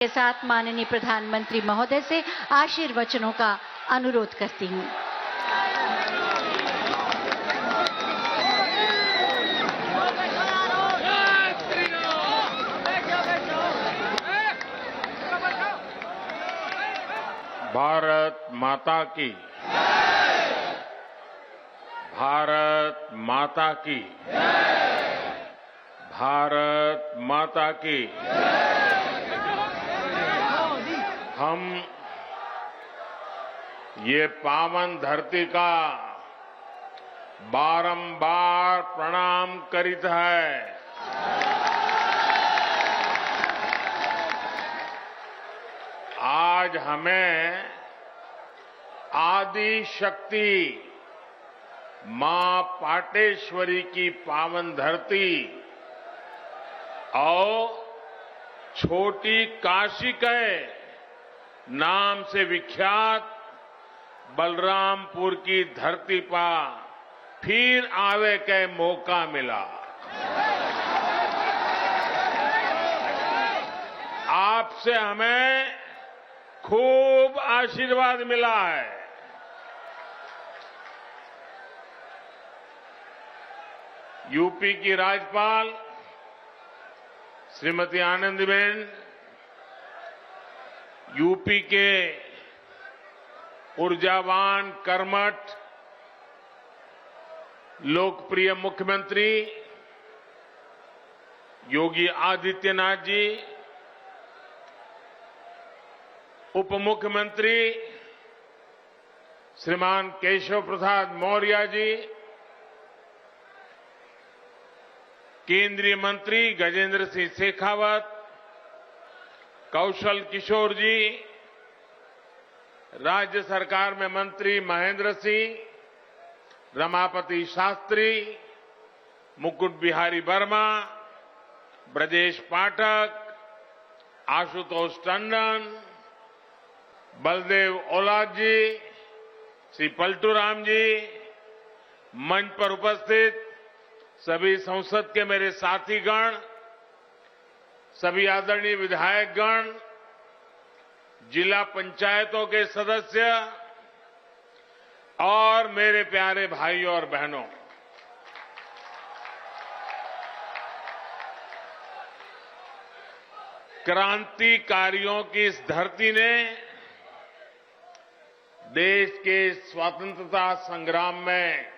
के साथ माननीय प्रधानमंत्री महोदय से आशीर्वचनों का अनुरोध करती हूं। भारत माता की, भारत माता की, भारत माता की। हम ये पावन धरती का बारंबार प्रणाम करित है। आज हमें आदि शक्ति मां पाटेश्वरी की पावन धरती और छोटी काशी के नाम से विख्यात बलरामपुर की धरती पर फिर आवे के मौका मिला। आपसे हमें खूब आशीर्वाद मिला है। यूपी की राज्यपाल श्रीमती आनंदीबेन, यूपी के ऊर्जावान, कर्मठ, लोकप्रिय मुख्यमंत्री योगी आदित्यनाथ जी, उप मुख्यमंत्री श्रीमान केशव प्रसाद मौर्य जी, केंद्रीय मंत्री गजेंद्र सिंह शेखावत, कौशल किशोर जी, राज्य सरकार में मंत्री महेंद्र सिंह, रमापति शास्त्री, मुकुट बिहारी वर्मा, ब्रजेश पाठक, आशुतोष टंडन, बलदेव ओलाद जी, श्री पलटूराम जी, मंच पर उपस्थित सभी संसद के मेरे साथीगण, सभी आदरणीय विधायकगण, जिला पंचायतों के सदस्य और मेरे प्यारे भाइयों और बहनों, क्रांतिकारियों की इस धरती ने देश के स्वतंत्रता संग्राम में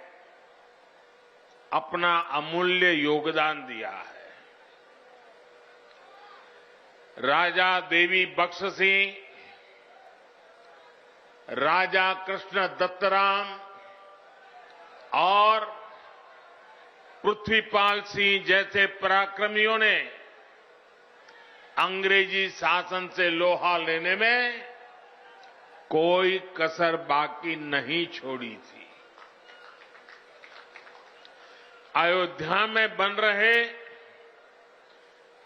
अपना अमूल्य योगदान दिया है। राजा देवी बख्श सिंह, राजा कृष्ण दत्तराम और पृथ्वीपाल सिंह जैसे पराक्रमियों ने अंग्रेजी शासन से लोहा लेने में कोई कसर बाकी नहीं छोड़ी थी। अयोध्या में बन रहे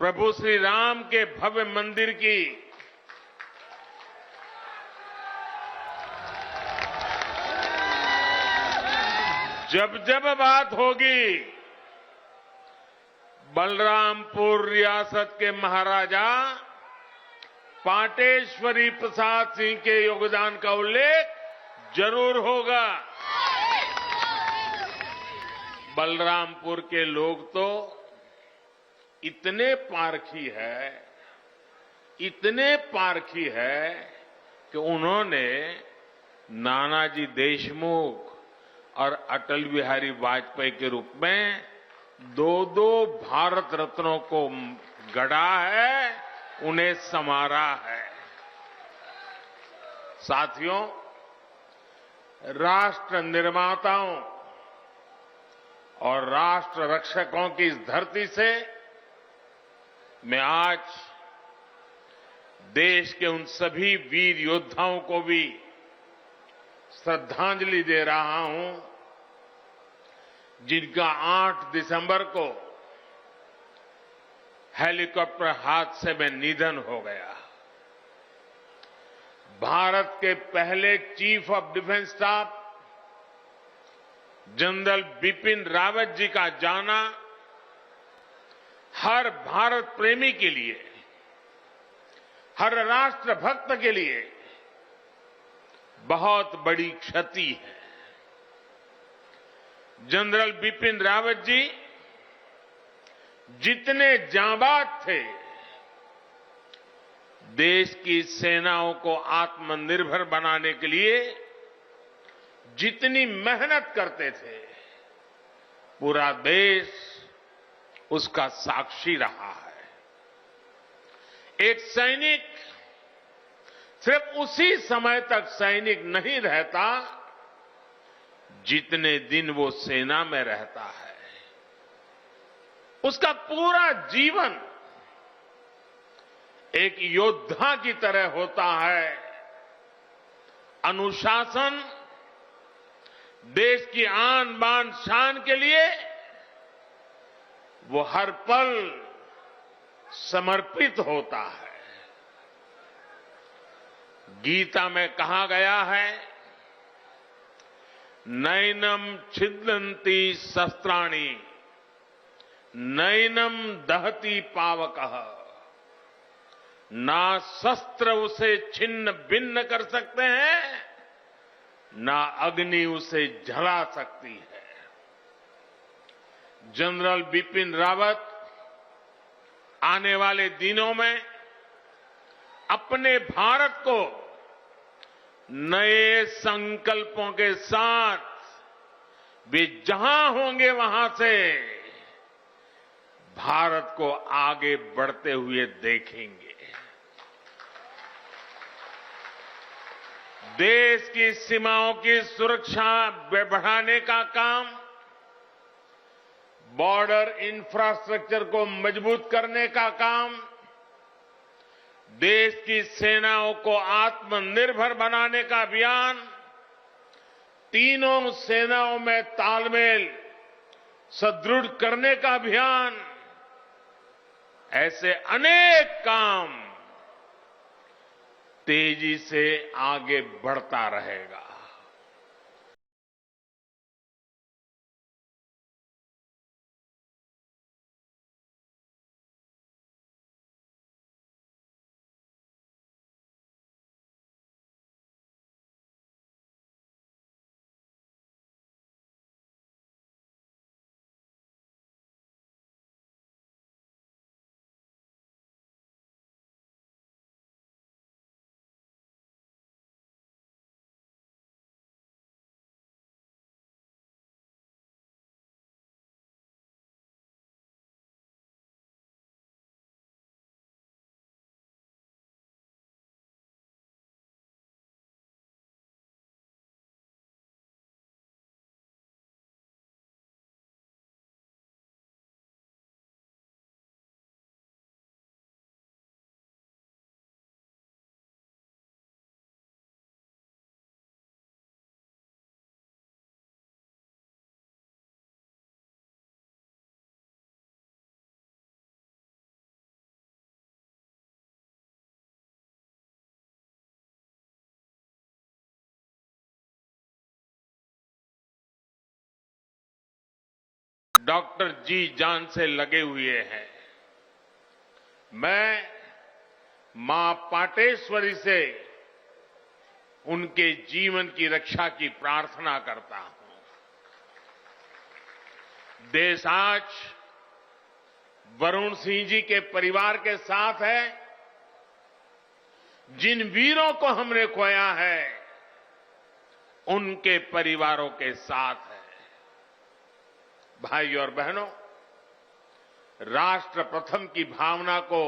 प्रभु श्री राम के भव्य मंदिर की जब जब बात होगी, बलरामपुर रियासत के महाराजा पाटेश्वरी प्रसाद सिंह के योगदान का उल्लेख जरूर होगा। बलरामपुर के लोग तो इतने पारखी है, इतने पारखी है कि उन्होंने नानाजी देशमुख और अटल बिहारी वाजपेयी के रूप में दो भारत रत्नों को गढ़ा है, उन्हें संवारा है। साथियों, राष्ट्र निर्माताओं और राष्ट्र रक्षकों की इस धरती से मैं आज देश के उन सभी वीर योद्धाओं को भी श्रद्धांजलि दे रहा हूं जिनका 8 दिसंबर को हेलीकॉप्टर हादसे में निधन हो गया। भारत के पहले chief of defence staff general Bipin Rawat ji का जाना हर भारत प्रेमी के लिए हर राष्ट्र भक्त के लिए बहुत बड़ी क्षति है। जनरल बिपिन रावत जी जितने जांबाज थे, देश की सेनाओं को आत्मनिर्भर बनाने के लिए जितनी मेहनत करते थे, पूरा देश उसका साक्षी रहा है। एक सैनिक सिर्फ उसी समय तक सैनिक नहीं रहता जितने दिन वो सेना में रहता है। उसका पूरा जीवन एक योद्धा की तरह होता है। अनुशासन, देश की आन बान शान के लिए वो हर पल समर्पित होता है। गीता में कहा गया है, नैनम छिदन्ति शस्त्राणि, नैनम दहति पावकः, ना शस्त्र उसे छिन्न भिन्न कर सकते हैं, ना अग्नि उसे जला सकती है। जनरल बिपिन रावत आने वाले दिनों में अपने भारत को नए संकल्पों के साथ वे जहां होंगे वहां से भारत को आगे बढ़ते हुए देखेंगे। देश की सीमाओं की सुरक्षा बढ़ाने का काम, बॉर्डर इंफ्रास्ट्रक्चर को मजबूत करने का काम, देश की सेनाओं को आत्मनिर्भर बनाने का अभियान, तीनों सेनाओं में तालमेल सुदृढ़ करने का अभियान, ऐसे अनेक काम तेजी से आगे बढ़ता रहेगा। डॉक्टर जी जान से लगे हुए हैं। मैं मां पाटेश्वरी से उनके जीवन की रक्षा की प्रार्थना करता हूं। देश आज वरुण सिंह जी के परिवार के साथ है। जिन वीरों को हमने खोया है, उनके परिवारों के साथ है। भाई और बहनों, राष्ट्र प्रथम की भावना को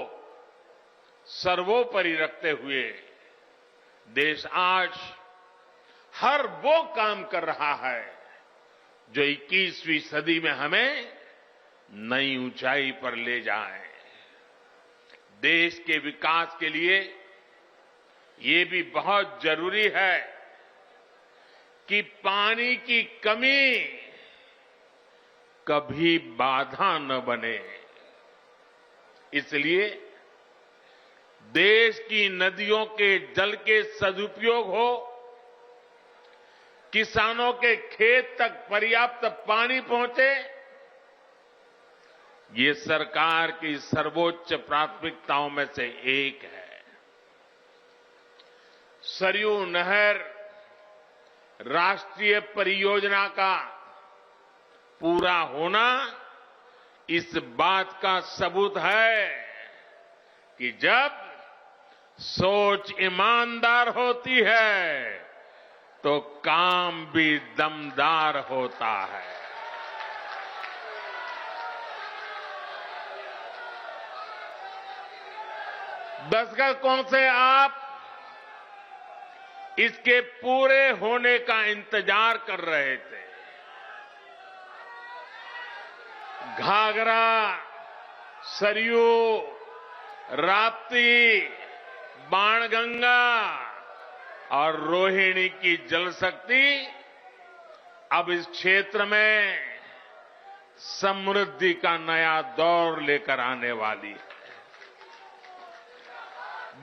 सर्वोपरि रखते हुए देश आज हर वो काम कर रहा है जो 21वीं सदी में हमें नई ऊंचाई पर ले जाए। देश के विकास के लिए ये भी बहुत जरूरी है कि पानी की कमी कभी बाधा न बने। इसलिए देश की नदियों के जल के सदुपयोग हो, किसानों के खेत तक पर्याप्त पानी पहुंचे, ये सरकार की सर्वोच्च प्राथमिकताओं में से एक है। सरयू नहर राष्ट्रीय परियोजना का पूरा होना इस बात का सबूत है कि जब सोच ईमानदार होती है तो काम भी दमदार होता है। दशकों से आप इसके पूरे होने का इंतजार कर रहे थे। घाघरा, सरयू, राप्ती, बाणगंगा और रोहिणी की जल शक्ति अब इस क्षेत्र में समृद्धि का नया दौर लेकर आने वाली है।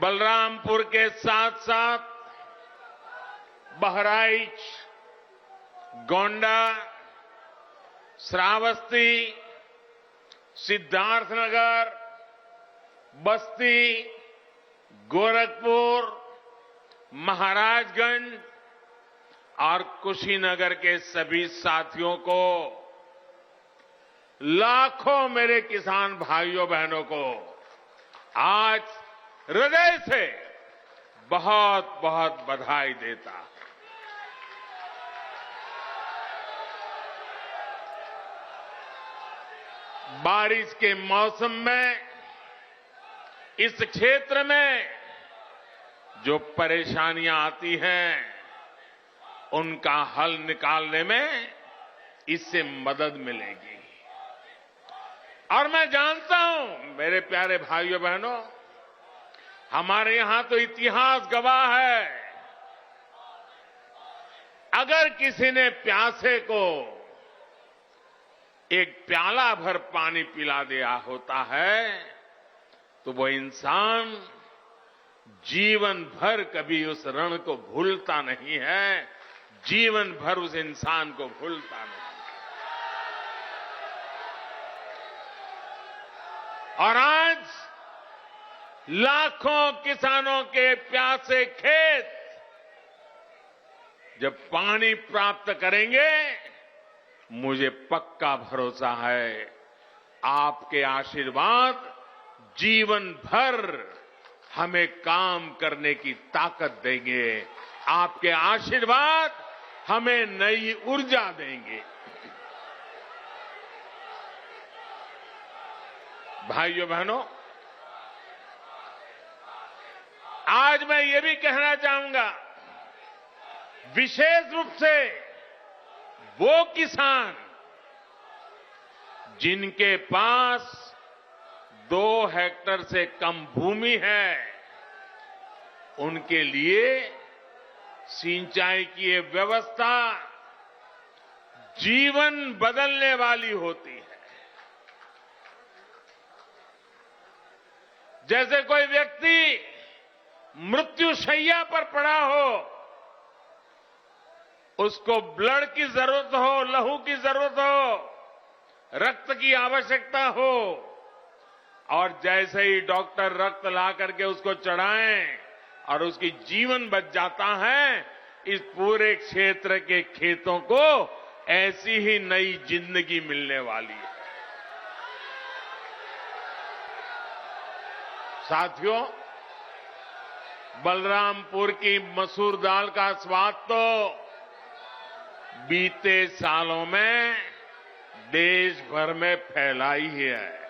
बलरामपुर के साथ साथ बहराइच, गोंडा, श्रावस्ती, सिद्धार्थनगर, बस्ती, गोरखपुर, महाराजगंज और कुशीनगर के सभी साथियों को, लाखों मेरे किसान भाइयों बहनों को आज हृदय से बहुत बहुत बधाई देता। बारिश के मौसम में इस क्षेत्र में जो परेशानियां आती हैं उनका हल निकालने में इससे मदद मिलेगी। और मैं जानता हूं मेरे प्यारे भाइयों बहनों, हमारे यहां तो इतिहास गवाह है, अगर किसी ने प्यासे को एक प्याला भर पानी पिला दिया होता है तो वो इंसान जीवन भर कभी उस ऋण को भूलता नहीं है, जीवन भर उस इंसान को भूलता नहीं। और आज लाखों किसानों के प्यासे खेत जब पानी प्राप्त करेंगे, मुझे पक्का भरोसा है आपके आशीर्वाद जीवन भर हमें काम करने की ताकत देंगे। आपके आशीर्वाद हमें नई ऊर्जा देंगे। भाइयों बहनों, आज मैं ये भी कहना चाहूंगा, विशेष रूप से वो किसान जिनके पास 2 हेक्टेयर से कम भूमि है, उनके लिए सिंचाई की ये व्यवस्था जीवन बदलने वाली होती है। जैसे कोई व्यक्ति मृत्युशैया पर पड़ा हो, उसको ब्लड की जरूरत हो, लहू की जरूरत हो, रक्त की आवश्यकता हो, और जैसे ही डॉक्टर रक्त ला करके उसको चढ़ाएं और उसकी जीवन बच जाता है, इस पूरे क्षेत्र के खेतों को ऐसी ही नई जिंदगी मिलने वाली है। साथियों, बलरामपुर की मसूर दाल का स्वाद तो बीते सालों में देश भर में फैला ही है।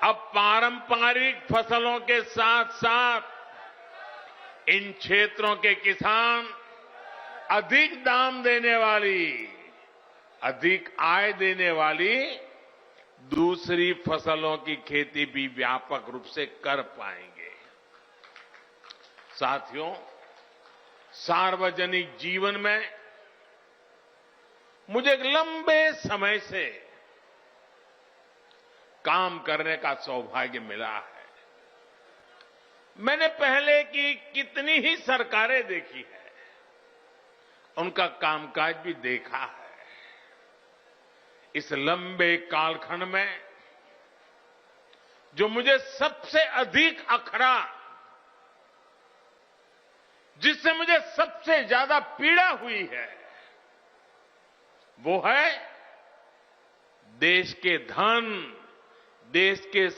अब पारंपरिक फसलों के साथ साथ इन क्षेत्रों के किसान अधिक दाम देने वाली, अधिक आय देने वाली दूसरी फसलों की खेती भी व्यापक रूप से कर पाएंगे। साथियों, सार्वजनिक जीवन में मुझे एक लंबे समय से काम करने का सौभाग्य मिला है। मैंने पहले की कितनी ही सरकारें देखी है, उनका कामकाज भी देखा है। इस लंबे कालखंड में जो मुझे सबसे अधिक अखरा जिससे मुझे सबसे ज्यादा पीड़ा हुई है वो है देश के धन, देश के